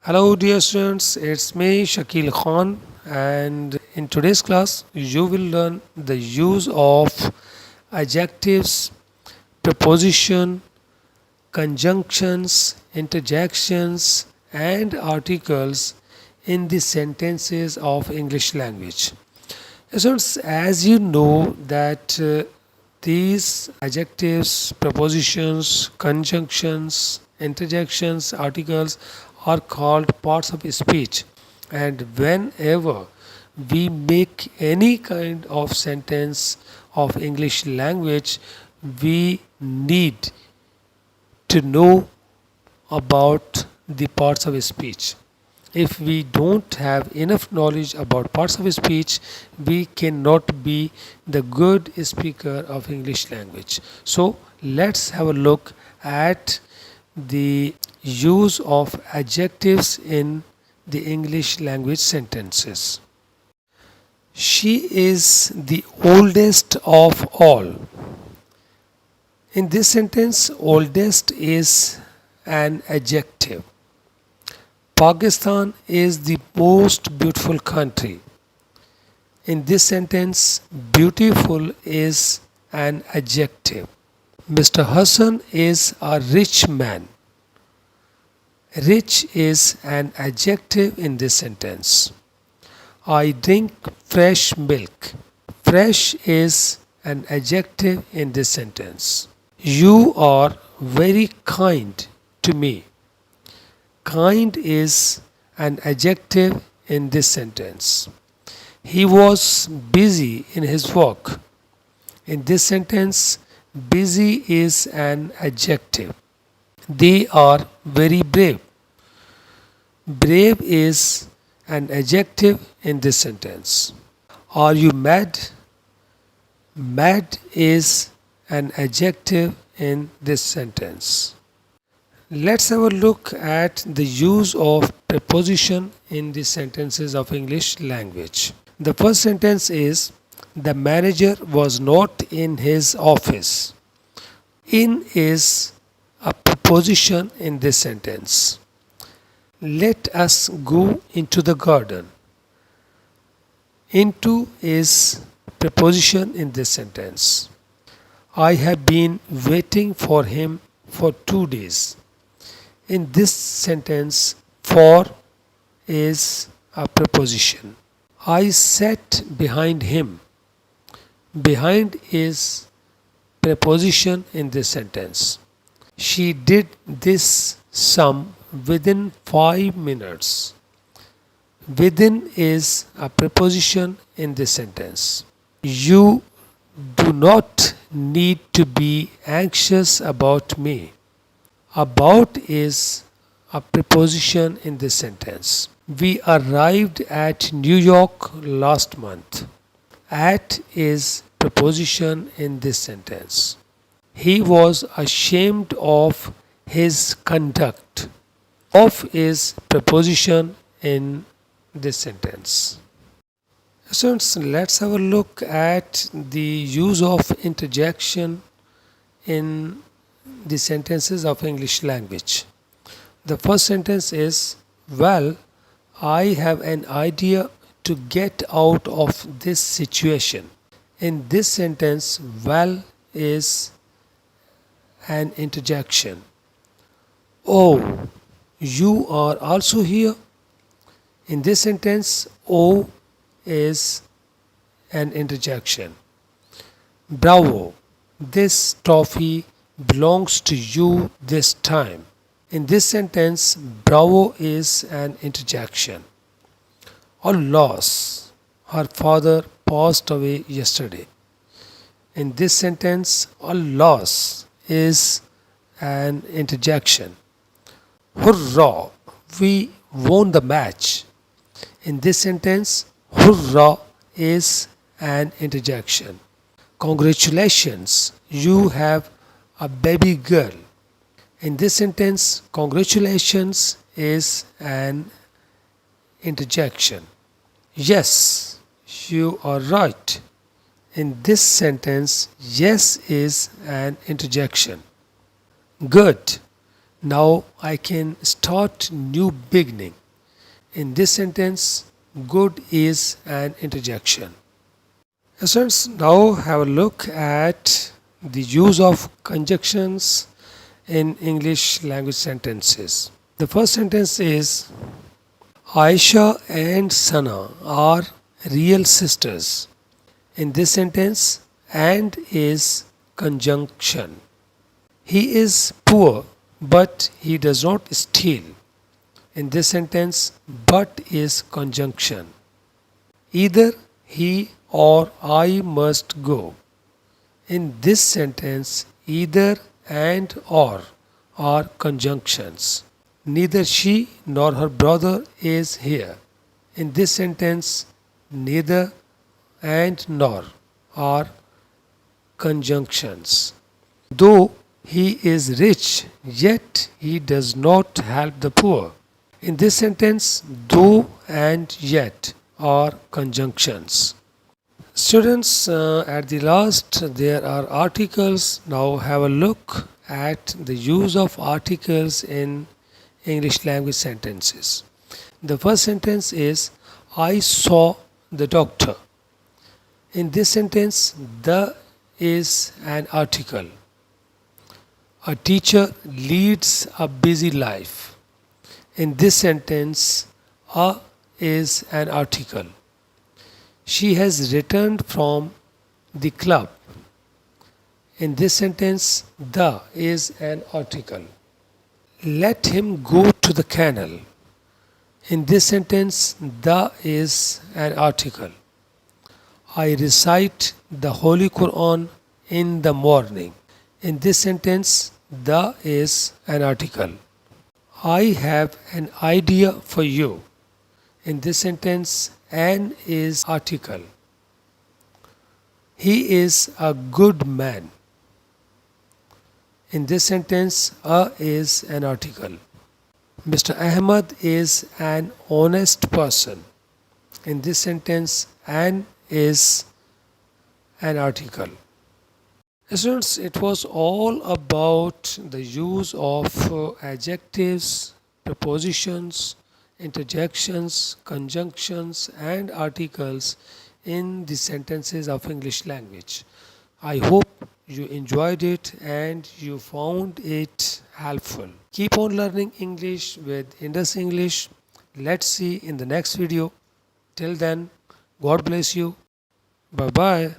Hello, dear students. It's me, Shakil Khan, and in today's class, you will learn the use of adjectives, preposition, conjunctions, interjections, and articles in the sentences of English language. Students, as you know that these adjectives, prepositions, conjunctions, interjections, articles are called parts of speech, and whenever we make any kind of sentence of English language, we need to know about the parts of speech. If we don't have enough knowledge about parts of speech, we cannot be the good speaker of English language. So let's have a look at the use of adjectives in the English language sentences. She is the oldest of all. In this sentence, oldest is an adjective. Pakistan is the most beautiful country. In this sentence, beautiful is an adjective. Mr. Hassan is a rich man. Rich is an adjective in this sentence. I drink fresh milk. Fresh is an adjective in this sentence. You are very kind to me. Kind is an adjective in this sentence. He was busy in his work. In this sentence, busy is an adjective. They are very brave. Brave is an adjective in this sentence. Are you mad? Mad is an adjective in this sentence. Let's have a look at the use of preposition in the sentences of English language. The first sentence is the manager was not in his office. In is a preposition in this sentence. Let us go into the garden. Into is preposition in this sentence. I have been waiting for him for 2 days. In this sentence, for is a preposition. I sat behind him. Behind is preposition in this sentence. She did this sum within 5 minutes. Within is a preposition in this sentence. You do not need to be anxious about me. About is a preposition in this sentence. We arrived at New York last month. At is preposition in this sentence. He was ashamed of his conduct. Of is preposition in this sentence. Students, let's have a look at the use of interjection in the sentences of English language. The first sentence is, well, I have an idea to get out of this situation. In this sentence, well is an interjection. Oh, you are also here. In this sentence, oh is an interjection. Bravo, this trophy belongs to you this time. In this sentence, bravo is an interjection. Alas, her father passed away yesterday. In this sentence, alas is an interjection. Hurrah, we won the match. In this sentence, hurrah is an interjection. Congratulations, you have a baby girl. In this sentence, congratulations is an interjection. Yes, you are right. In this sentence, yes is an interjection. Good. Now I can start new beginning. In this sentence, good is an interjection. Students, now have a look at the use of conjunctions in English language sentences. The first sentence is Aisha and Sana are real sisters. In this sentence, and is conjunction. He is poor, but he does not steal. In this sentence, but is conjunction. Either he or I must go. In this sentence, either and or are conjunctions. Neither she nor her brother is here. In this sentence, neither and nor are conjunctions. Though he is rich, yet he does not help the poor. In this sentence, though and yet are conjunctions. Students, at the last there are articles. Now have a look at the use of articles in English language sentences. The first sentence is I saw the doctor. In this sentence, the is an article. A teacher leads a busy life. In this sentence, a is an article. She has returned from the club. In this sentence, the is an article. Let him go to the canal. In this sentence, the is an article. I recite the Holy Quran in the morning. In this sentence, the is an article. I have an idea for you. In this sentence, an is article. He is a good man. In this sentence, a is an article. Mr. Ahmad is an honest person. In this sentence, an is an article. Students, it was all about the use of adjectives, prepositions, interjections, conjunctions, and articles in the sentences of English language. I hope you enjoyed it and you found it helpful. Keep on learning English with Indus English. Let's see in the next video. Till then, God bless you. Bye bye.